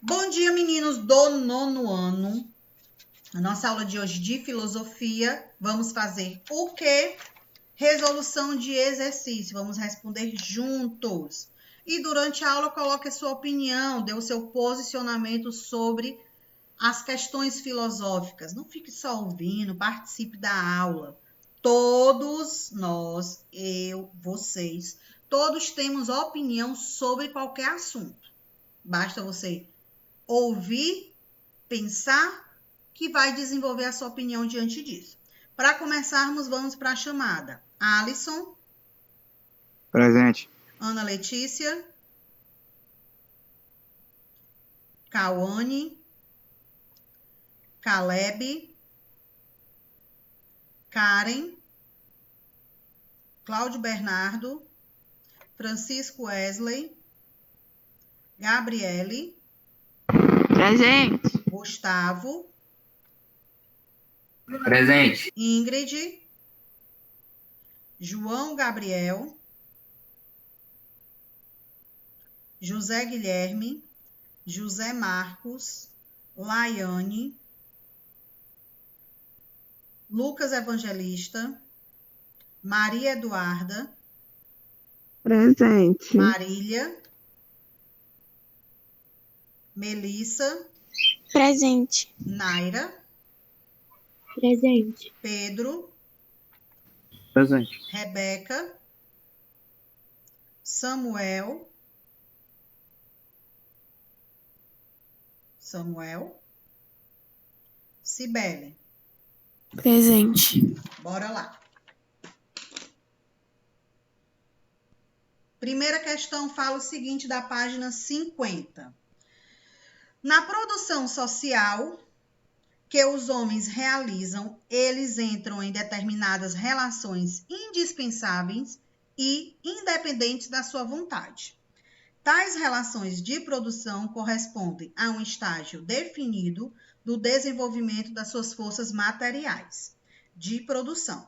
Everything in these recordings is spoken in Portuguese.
Bom dia, meninos do nono ano. Na nossa aula de hoje de filosofia, vamos fazer o quê? Resolução de exercício. Vamos responder juntos. E durante a aula, coloque a sua opinião, dê o seu posicionamento sobre as questões filosóficas. Não fique só ouvindo, participe da aula. Todos nós, eu, vocês, todos temos opinião sobre qualquer assunto. Basta você ouvir, pensar, que vai desenvolver a sua opinião diante disso. Para começarmos, vamos para a chamada. Alisson. Presente. Ana Letícia. Cauane. Caleb. Karen. Cláudio Bernardo. Francisco Wesley. Gabriele. Presente. Gustavo. Presente. Ingrid. João Gabriel. José Guilherme. José Marcos. Laiane. Lucas Evangelista. Maria Eduarda. Presente. Marília. Melissa. Presente. Naira. Presente. Pedro. Presente. Rebeca. Samuel. Cibele. Presente. Bora lá. Primeira questão fala o seguinte da página 50. Na produção social que os homens realizam, eles entram em determinadas relações indispensáveis e independentes da sua vontade. Tais relações de produção correspondem a um estágio definido do desenvolvimento das suas forças materiais de produção.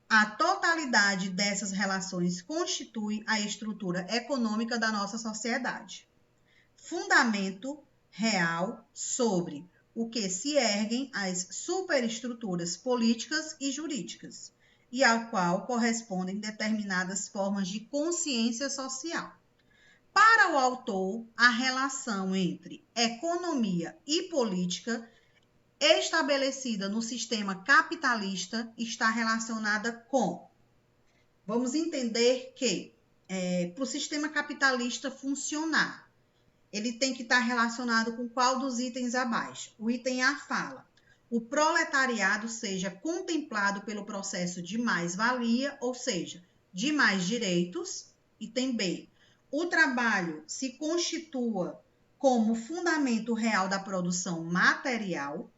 A totalidade dessas relações constitui a estrutura econômica da nossa sociedade. Fundamento real sobre o que se erguem as superestruturas políticas e jurídicas, e ao qual correspondem determinadas formas de consciência social. Para o autor, a relação entre economia e política estabelecida no sistema capitalista está relacionada com... Vamos entender que, para o sistema capitalista funcionar, ele tem que estar relacionado com qual dos itens abaixo? O item A fala: o proletariado seja contemplado pelo processo de mais-valia, ou seja, de mais direitos. Item B: o trabalho se constitua como fundamento real da produção material.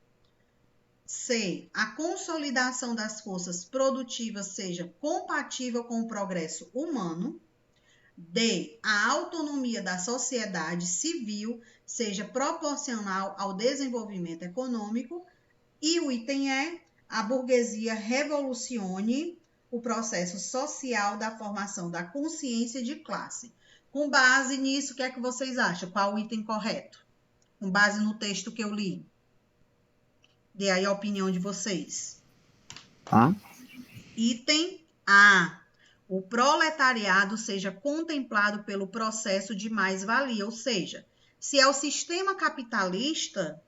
C: a consolidação das forças produtivas seja compatível com o progresso humano. D: a autonomia da sociedade civil seja proporcional ao desenvolvimento econômico. E o item E: a burguesia revolucione o processo social da formação da consciência de classe. Com base nisso, o que é que vocês acham? Qual o item correto? Com base no texto que eu li. Dê aí a opinião de vocês. A. Item A: o proletariado seja contemplado pelo processo de mais-valia, ou seja, se é o sistema capitalista,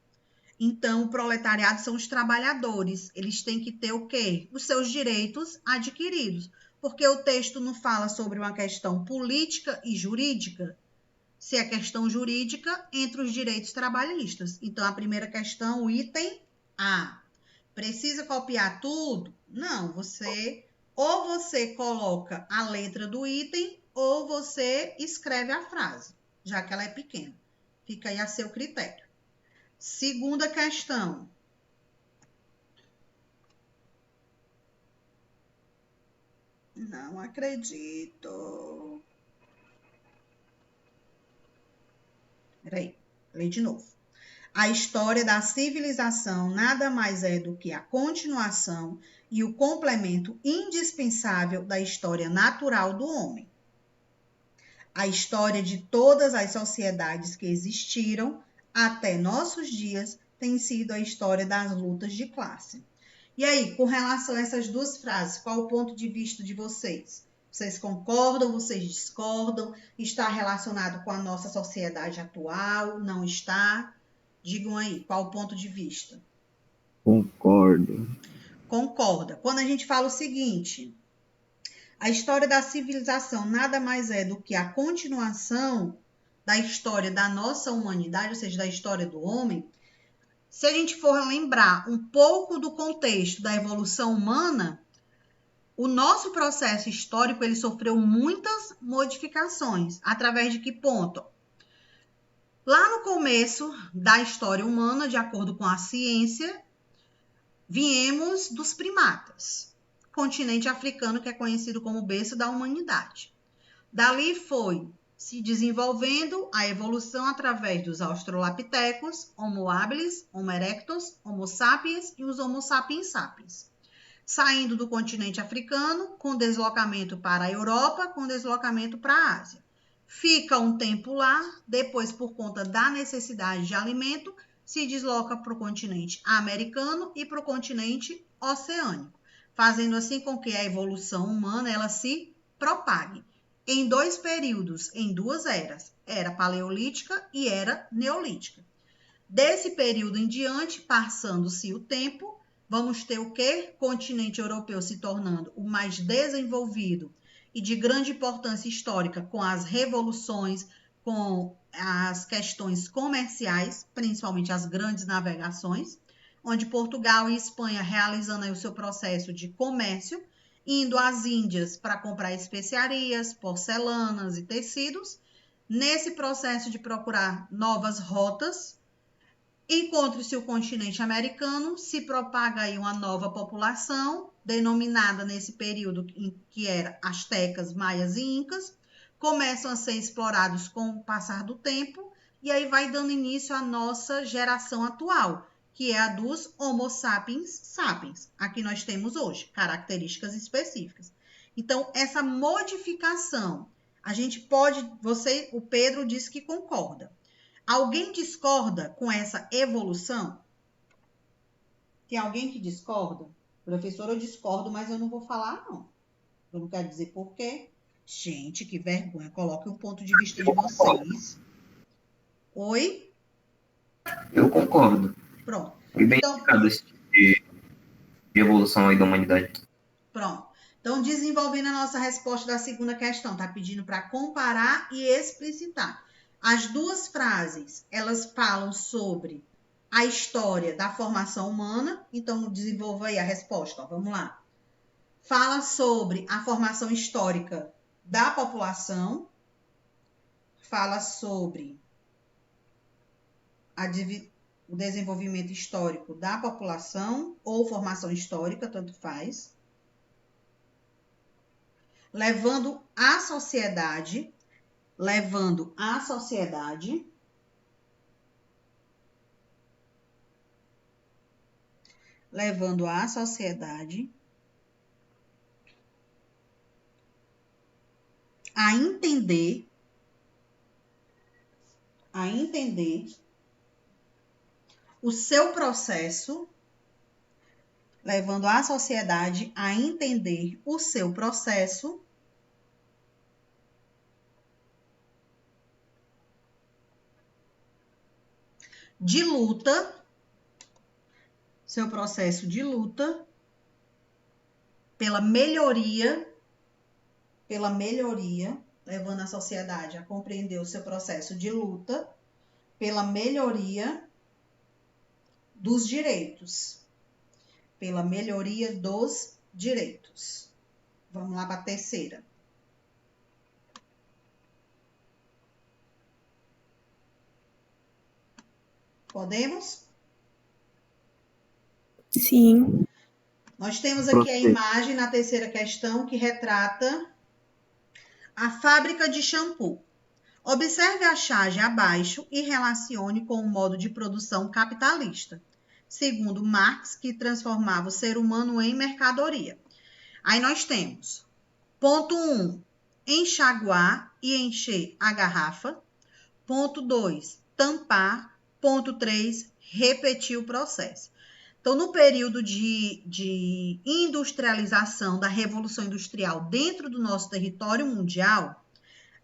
então o proletariado são os trabalhadores, eles têm que ter o quê? Os seus direitos adquiridos, porque o texto não fala sobre uma questão política e jurídica. Se é questão jurídica, entre os direitos trabalhistas. Então, a primeira questão, o item A. Precisa copiar tudo? Não, ou você coloca a letra do item ou você escreve a frase, já que ela é pequena. Fica aí a seu critério. Segunda questão. Não acredito. Peraí, lê de novo. A história da civilização nada mais é do que a continuação e o complemento indispensável da história natural do homem. A história de todas as sociedades que existiram até nossos dias tem sido a história das lutas de classe. E aí, com relação a essas duas frases, qual o ponto de vista de vocês? Vocês concordam, vocês discordam? Está relacionado com a nossa sociedade atual? Não está? Digam aí, qual o ponto de vista? Concordo. Concorda. Quando a gente fala o seguinte, a história da civilização nada mais é do que a continuação da história da nossa humanidade, ou seja, da história do homem. Se a gente for lembrar um pouco do contexto da evolução humana, o nosso processo histórico ele sofreu muitas modificações. Através de que ponto? Lá no começo da história humana, de acordo com a ciência, viemos dos primatas, continente africano que é conhecido como berço da humanidade. Dali foi se desenvolvendo a evolução através dos australopitecos, Homo habilis, Homo erectus, Homo sapiens e os Homo sapiens sapiens. Saindo do continente africano, com deslocamento para a Europa, com deslocamento para a Ásia. Fica um tempo lá, depois, por conta da necessidade de alimento, se desloca para o continente americano e para o continente oceânico, fazendo assim com que a evolução humana ela se propague em dois períodos, em duas eras, era paleolítica e era neolítica. Desse período em diante, passando-se o tempo, vamos ter o quê? Continente europeu se tornando o mais desenvolvido e de grande importância histórica com as revoluções, com as questões comerciais, principalmente as grandes navegações, onde Portugal e Espanha realizando aí o seu processo de comércio, indo às Índias para comprar especiarias, porcelanas e tecidos. Nesse processo de procurar novas rotas, encontra-se o continente americano, se propaga aí uma nova população, denominada nesse período que era astecas, maias e incas, começam a ser explorados com o passar do tempo, e aí vai dando início à nossa geração atual, que é a dos Homo sapiens sapiens. Aqui nós temos hoje características específicas. Então, essa modificação, a gente pode, o Pedro disse que concorda. Alguém discorda com essa evolução? Tem alguém que discorda? Professor, eu discordo, mas eu não vou falar, não. Eu não quero dizer por quê. Gente, que vergonha. Coloque o ponto de vista de vocês. Oi? Eu concordo. Pronto. E bem Então, explicado esse tipo de evolução aí da humanidade. pronto. Então, desenvolvendo a nossa resposta da segunda questão, tá pedindo para comparar e explicitar. As duas frases, elas falam sobre a história da formação humana. Então, desenvolva aí a resposta. Ó, vamos lá. Fala sobre a formação histórica da população. Fala sobre o desenvolvimento histórico da população ou formação histórica, tanto faz. Levando a sociedade a entender o seu processo, levando a sociedade a entender o seu processo de luta, pela melhoria, levando a sociedade a compreender o seu processo de luta pela melhoria dos direitos. Vamos lá para a terceira. Podemos? Sim. Nós temos aqui a imagem na terceira questão que retrata a fábrica de shampoo. Observe a charge abaixo e relacione com o modo de produção capitalista, segundo Marx, que transformava o ser humano em mercadoria. Aí nós temos, ponto 1, enxaguar e encher a garrafa. Ponto 2, tampar. Ponto 3, repetir o processo. Então, no período de industrialização da Revolução Industrial dentro do nosso território mundial,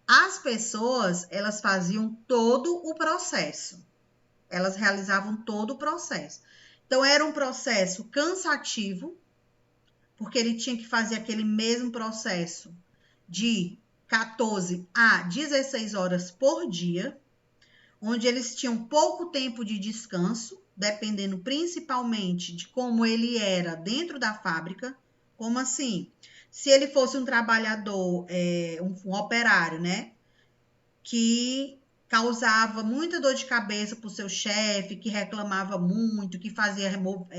as pessoas, elas faziam todo o processo. Elas realizavam todo o processo. Então, era um processo cansativo, porque ele tinha que fazer aquele mesmo processo de 14 a 16 horas por dia, onde eles tinham pouco tempo de descanso, dependendo principalmente de como ele era dentro da fábrica. Como assim? Se ele fosse um trabalhador, um operário, né, que causava muita dor de cabeça para o seu chefe, que reclamava muito, que fazia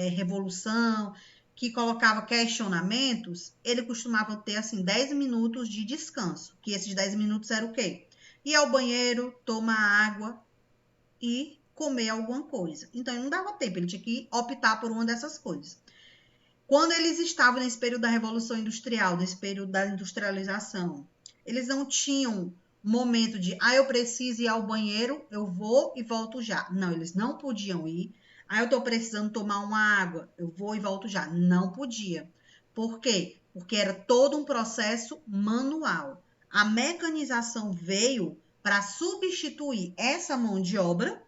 revolução, que colocava questionamentos, ele costumava ter, assim, 10 minutos de descanso, que esses 10 minutos era o quê? Ir ao banheiro, tomar água e comer alguma coisa. Então, ele não dava tempo, ele tinha que optar por uma dessas coisas. Quando eles estavam nesse período da Revolução Industrial, nesse período da industrialização, eles não tinham momento de, eu preciso ir ao banheiro, eu vou e volto já. Não, eles não podiam ir. Eu estou precisando tomar uma água, eu vou e volto já. Não podia. Por quê? Porque era todo um processo manual. A mecanização veio para substituir essa mão de obra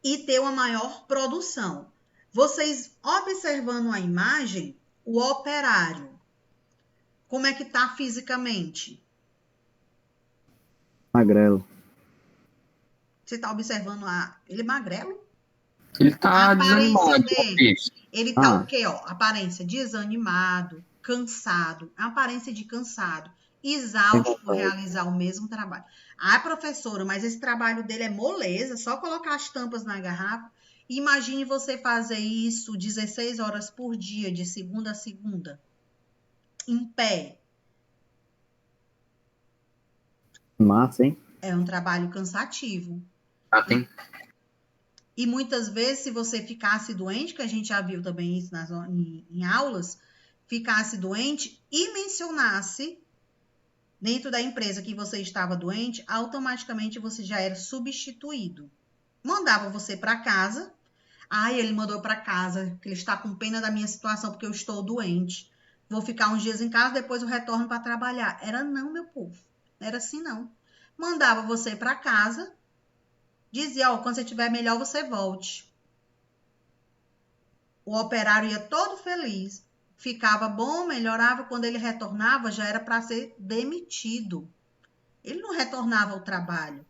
e ter uma maior produção. Vocês observando a imagem, o operário, como é que está fisicamente? Magrelo. Você está observando ele é magrelo? Ele A tá aparência desanimado. dele, ele tá Ah. o quê, ó? Aparência desanimado, cansado, a aparência de cansado, exausto por realizar o mesmo trabalho. Professora, mas esse trabalho dele é moleza, só colocar as tampas na garrafa. Imagine você fazer isso 16 horas por dia, de segunda a segunda, em pé. Massa, hein? É um trabalho cansativo. Tem. E muitas vezes, se você ficasse doente, que a gente já viu também isso em aulas, ficasse doente e mencionasse dentro da empresa que você estava doente, automaticamente você já era substituído. Mandava você para casa. Ele mandou para casa, que ele está com pena da minha situação porque eu estou doente. Vou ficar uns dias em casa, depois eu retorno para trabalhar. Era não, meu povo. Era assim não. Mandava você para casa, dizia, quando você estiver melhor, você volte. O operário ia todo feliz, ficava bom, melhorava. Quando ele retornava, já era para ser demitido. Ele não retornava ao trabalho.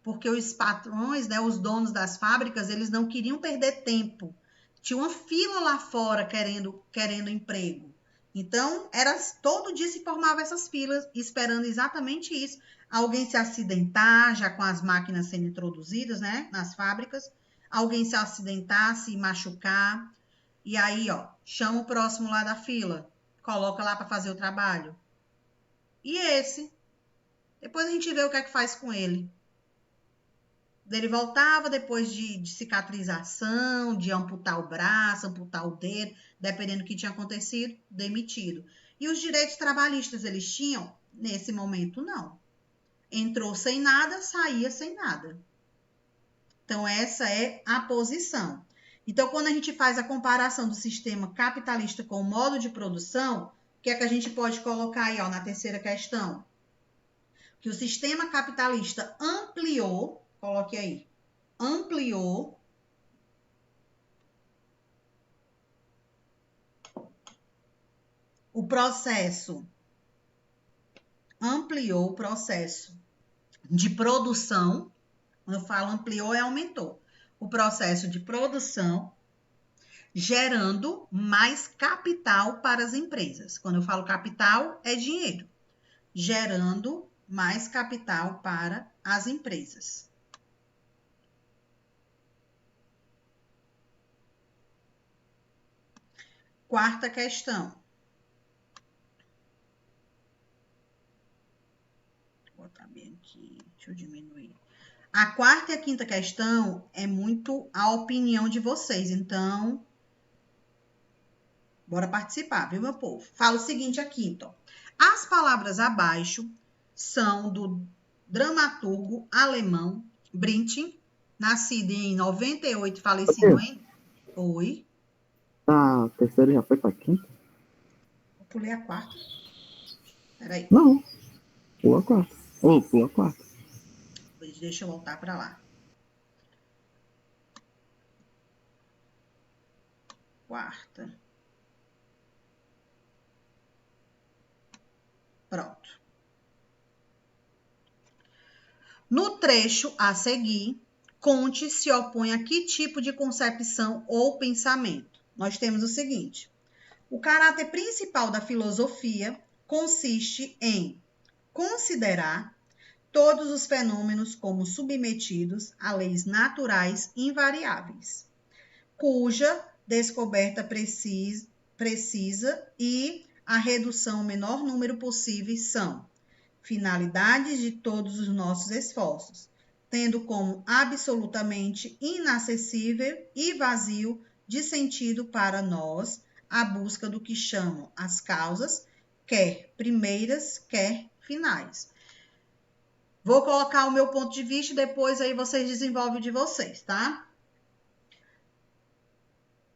Porque os patrões, né, os donos das fábricas, eles não queriam perder tempo. Tinha uma fila lá fora querendo emprego. Então, todo dia se formavam essas filas, esperando exatamente isso. Alguém se acidentar, já com as máquinas sendo introduzidas, né, nas fábricas. Alguém se acidentar, se machucar. E aí, chama o próximo lá da fila. Coloca lá para fazer o trabalho. E esse? Depois a gente vê o que é que faz com ele. Ele voltava depois de cicatrização, de amputar o braço, amputar o dedo, dependendo do que tinha acontecido, demitido. E os direitos trabalhistas eles tinham? Nesse momento, não. Entrou sem nada, saía sem nada. Então, essa é a posição. Então, quando a gente faz a comparação do sistema capitalista com o modo de produção, o que é que a gente pode colocar aí, na terceira questão? Que o sistema capitalista ampliou, coloque aí, ampliou o processo de produção. Quando eu falo ampliou, aumentou. O processo de produção, gerando mais capital para as empresas. Quando eu falo capital, é dinheiro. Gerando mais capital para as empresas. Quarta questão. Vou botar bem aqui, deixa eu diminuir. A quarta e a quinta questão é muito a opinião de vocês, então bora participar, viu, meu povo? Fala o seguinte aqui, então. As palavras abaixo são do dramaturgo alemão Brecht, nascido em 98, falecido em... Oi? Tá, a terceira já foi pra quinta? Eu pulei a quarta. Peraí, Não. Pula a quarta. Ou pula a quarta. deixa eu voltar para lá. Quarta. Pronto. No trecho a seguir, Comte se opõe a que tipo de concepção ou pensamento? Nós temos o seguinte: o caráter principal da filosofia consiste em considerar todos os fenômenos como submetidos a leis naturais invariáveis, cuja descoberta precisa e a redução ao menor número possível são finalidades de todos os nossos esforços, tendo como absolutamente inacessível e vazio de sentido para nós a busca do que chamam as causas, quer primeiras, quer finais. Vou colocar o meu ponto de vista e depois aí vocês desenvolvem o de vocês, tá?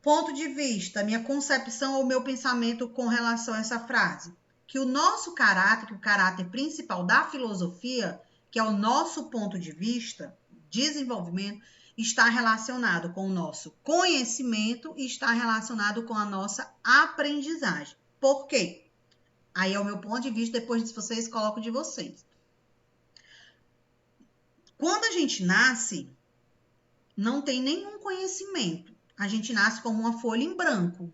Ponto de vista, minha concepção ou meu pensamento com relação a essa frase. Que o nosso caráter, que o caráter principal da filosofia, que é o nosso ponto de vista, desenvolvimento, está relacionado com o nosso conhecimento e está relacionado com a nossa aprendizagem. Por quê? Aí é o meu ponto de vista, depois vocês colocam de vocês. Quando a gente nasce, não tem nenhum conhecimento. A gente nasce como uma folha em branco.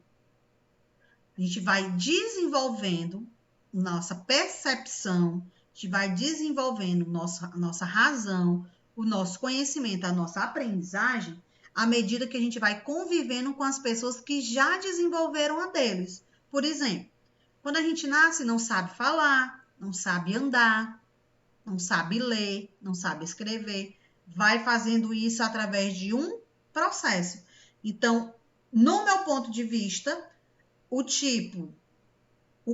A gente vai desenvolvendo nossa percepção, a gente vai desenvolvendo nossa razão, o nosso conhecimento, a nossa aprendizagem, à medida que a gente vai convivendo com as pessoas que já desenvolveram a deles. Por exemplo, quando a gente nasce, não sabe falar, não sabe andar, não sabe ler, não sabe escrever, vai fazendo isso através de um processo. Então, no meu ponto de vista, o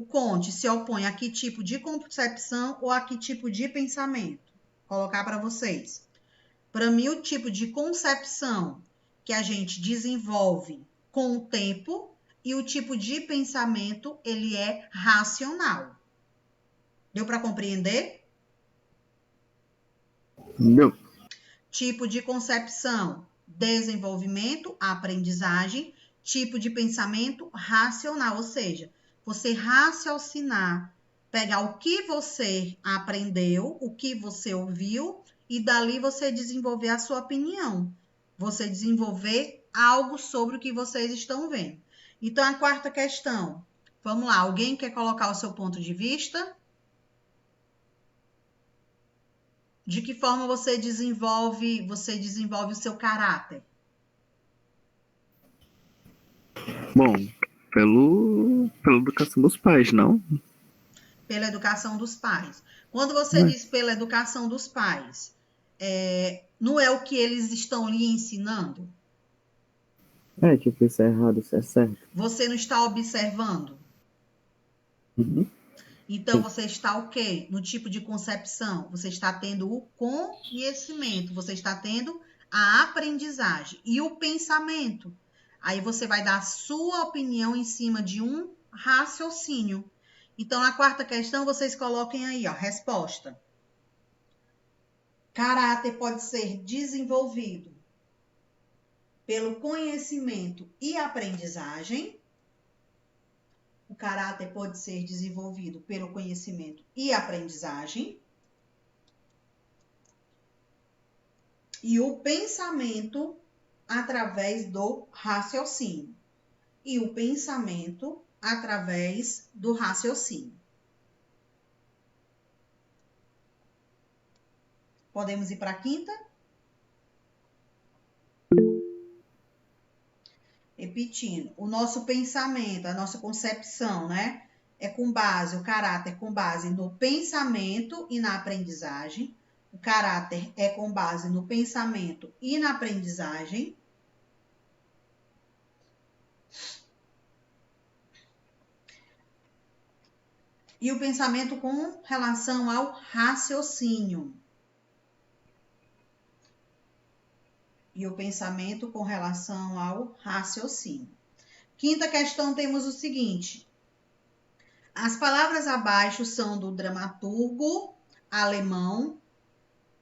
Comte se opõe a que tipo de concepção ou a que tipo de pensamento? Vou colocar para vocês. Para mim, o tipo de concepção que a gente desenvolve com o tempo e o tipo de pensamento, ele é racional. Deu para compreender? Não. Tipo de concepção, desenvolvimento, aprendizagem. Tipo de pensamento, racional, ou seja, você raciocinar, pegar o que você aprendeu, o que você ouviu, e dali você desenvolver a sua opinião. Você desenvolver algo sobre o que vocês estão vendo. Então, a quarta questão. Vamos lá, alguém quer colocar o seu ponto de vista? De que forma você desenvolve o seu caráter? Bom, pela educação dos pais, não? Pela educação dos pais. Quando você diz pela educação dos pais, não é o que eles estão lhe ensinando? É, tipo, isso é errado, isso é certo. Você não está observando? Uhum. Então, você está o quê? No tipo de concepção. Você está tendo o conhecimento, você está tendo a aprendizagem e o pensamento. Aí você vai dar a sua opinião em cima de um raciocínio. Então, na quarta questão, vocês coloquem aí, ó, resposta. Caráter pode ser desenvolvido pelo conhecimento e aprendizagem. O caráter pode ser desenvolvido pelo conhecimento e aprendizagem. E o pensamento através do raciocínio. E o pensamento através do raciocínio. Podemos ir para a quinta? Repetindo, o nosso pensamento, a nossa concepção, né? O caráter é com base no pensamento e na aprendizagem. O caráter é com base no pensamento e na aprendizagem. E o pensamento com relação ao raciocínio. E o pensamento com relação ao raciocínio. Quinta questão, temos o seguinte. As palavras abaixo são do dramaturgo alemão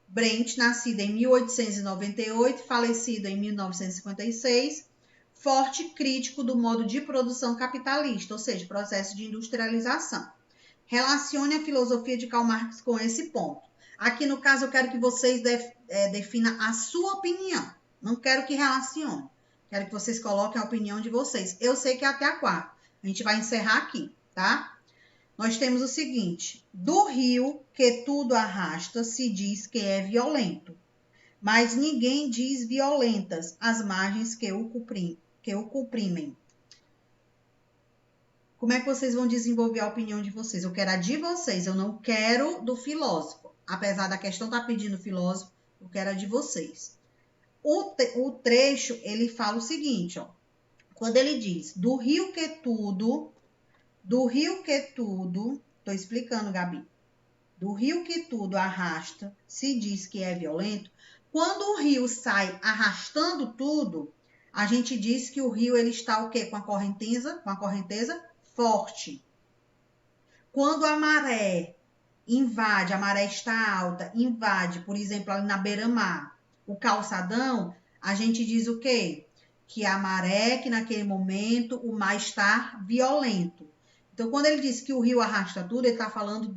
Brecht, nascido em 1898, falecido em 1956, forte crítico do modo de produção capitalista, ou seja, processo de industrialização. Relacione a filosofia de Karl Marx com esse ponto. Aqui, no caso, eu quero que vocês definam a sua opinião. Não quero que relacione. Quero que vocês coloquem a opinião de vocês. Eu sei que é até a quarta. A gente vai encerrar aqui, tá? Nós temos o seguinte. Do rio que tudo arrasta, se diz que é violento. Mas ninguém diz violentas as margens que o comprimem. Como é que vocês vão desenvolver a opinião de vocês? Eu quero a de vocês, eu não quero do filósofo. Apesar da questão estar pedindo filósofo, eu quero a de vocês. O trecho, ele fala o seguinte, ó. Quando ele diz, do rio que tudo, tô explicando, Gabi. Do rio que tudo arrasta, se diz que é violento. Quando o rio sai arrastando tudo, a gente diz que o rio ele está o quê? Com a correnteza forte. Quando a maré invade, a maré está alta, invade, por exemplo, ali na beira-mar, o calçadão, a gente diz o quê? Que a maré, que naquele momento o mar está violento. Então, quando ele diz que o rio arrasta tudo, ele está falando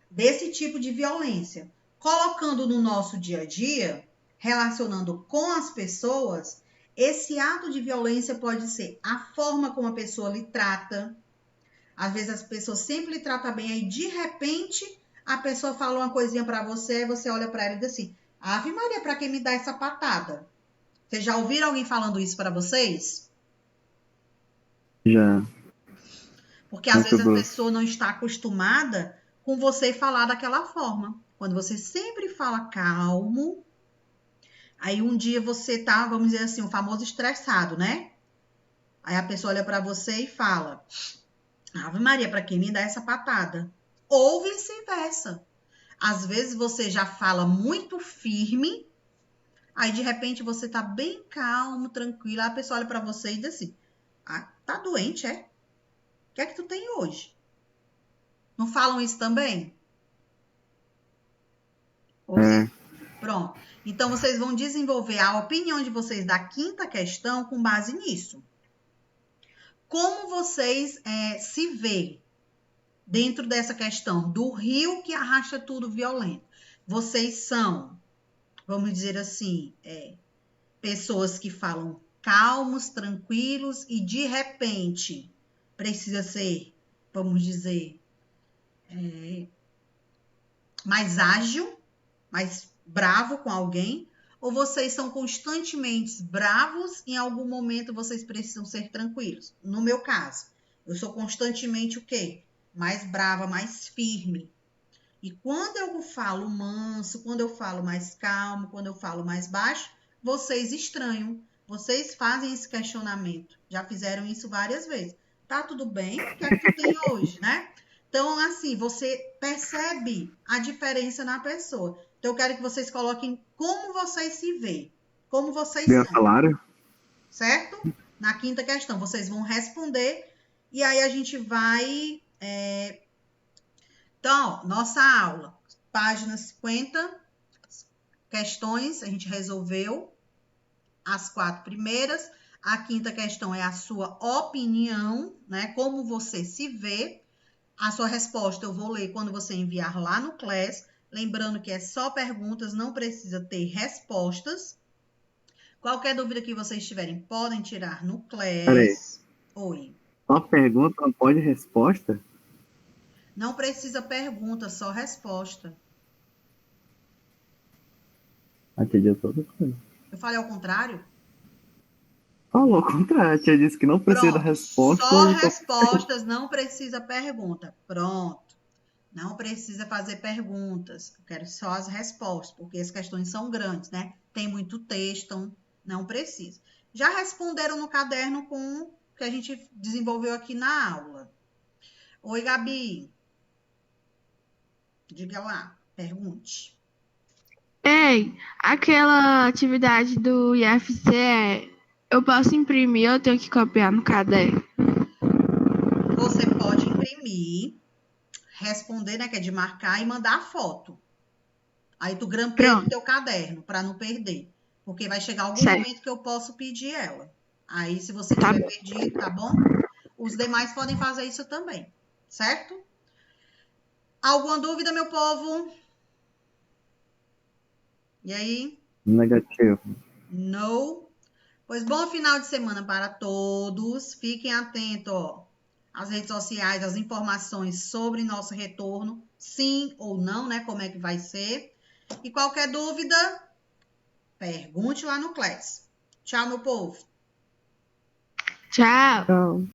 desse tipo de violência. Colocando no nosso dia a dia, relacionando com as pessoas, esse ato de violência pode ser a forma como a pessoa lhe trata. Às vezes as pessoas sempre lhe tratam bem, aí de repente a pessoa fala uma coisinha para você, você olha para ela e diz assim, Ave Maria, para que me dá essa patada? Vocês já ouviram alguém falando isso para vocês? Já. Porque às Muito vezes a bom. pessoa não está acostumada com você falar daquela forma. Quando você sempre fala calmo, aí um dia você tá, vamos dizer assim, o famoso estressado, né? Aí a pessoa olha para você e fala, Ave Maria, para quem me dá essa patada? Ou vice-versa. Às vezes você já fala muito firme, aí de repente você tá bem calmo, tranquilo, a pessoa olha para você e diz assim, ah, tá doente, é? O que é que tu tem hoje? Não falam isso também? É. Pronto. Então, vocês vão desenvolver a opinião de vocês da quinta questão com base nisso. Como vocês se veem dentro dessa questão do rio que arrasta tudo violento? Vocês são, vamos dizer assim, pessoas que falam calmos, tranquilos e de repente precisa ser, vamos dizer, mais ágil, mais bravo com alguém, ou vocês são constantemente bravos e em algum momento vocês precisam ser tranquilos? No meu caso, eu sou constantemente o quê? Mais brava, mais firme. E quando eu falo manso, quando eu falo mais calmo, quando eu falo mais baixo, vocês estranham, vocês fazem esse questionamento. Já fizeram isso várias vezes. Tá tudo bem? O que é que tu tem hoje, né? Então, assim, você percebe a diferença na pessoa. Então, eu quero que vocês coloquem como vocês se veem, como vocês Ganha são, salário? certo? Na quinta questão, vocês vão responder e aí a gente vai... Então, ó, nossa aula, página 50, questões, a gente resolveu as 4 primeiras. A quinta questão é a sua opinião, né? Como você se vê. A sua resposta eu vou ler quando você enviar lá no Class. Lembrando que é só perguntas, não precisa ter respostas. Qualquer dúvida que vocês tiverem, podem tirar no Class. Peraí. Oi. Só pergunta, não pode resposta? Não precisa pergunta, só resposta. Entendi toda coisa. Eu falei ao contrário? Falou ao contrário, a tia disse que não precisa da Pronto. resposta. Só respostas, não precisa pergunta. Pronto. Não precisa fazer perguntas. Eu quero só as respostas, porque as questões são grandes, né? Tem muito texto, então não precisa. Já responderam no caderno com o que a gente desenvolveu aqui na aula. Oi, Gabi. Diga lá, pergunte. Ei, aquela atividade do IFC, eu posso imprimir ou eu tenho que copiar no caderno? Você pode imprimir, responder, né, que é de marcar, e mandar a foto. Aí tu grampeia no Pronto, teu caderno, para não perder. Porque vai chegar algum certo. momento que eu posso pedir ela. Aí, se você Tá tiver bom. perdido, tá bom? Os demais podem fazer isso também, certo? Alguma dúvida, meu povo? E aí? Negativo. No? Pois bom final de semana para todos. Fiquem atentos, ó, às redes sociais, às informações sobre nosso retorno, sim ou não, né? Como é que vai ser. E qualquer dúvida, pergunte lá no Class. Tchau, meu povo. Tchau. Tchau.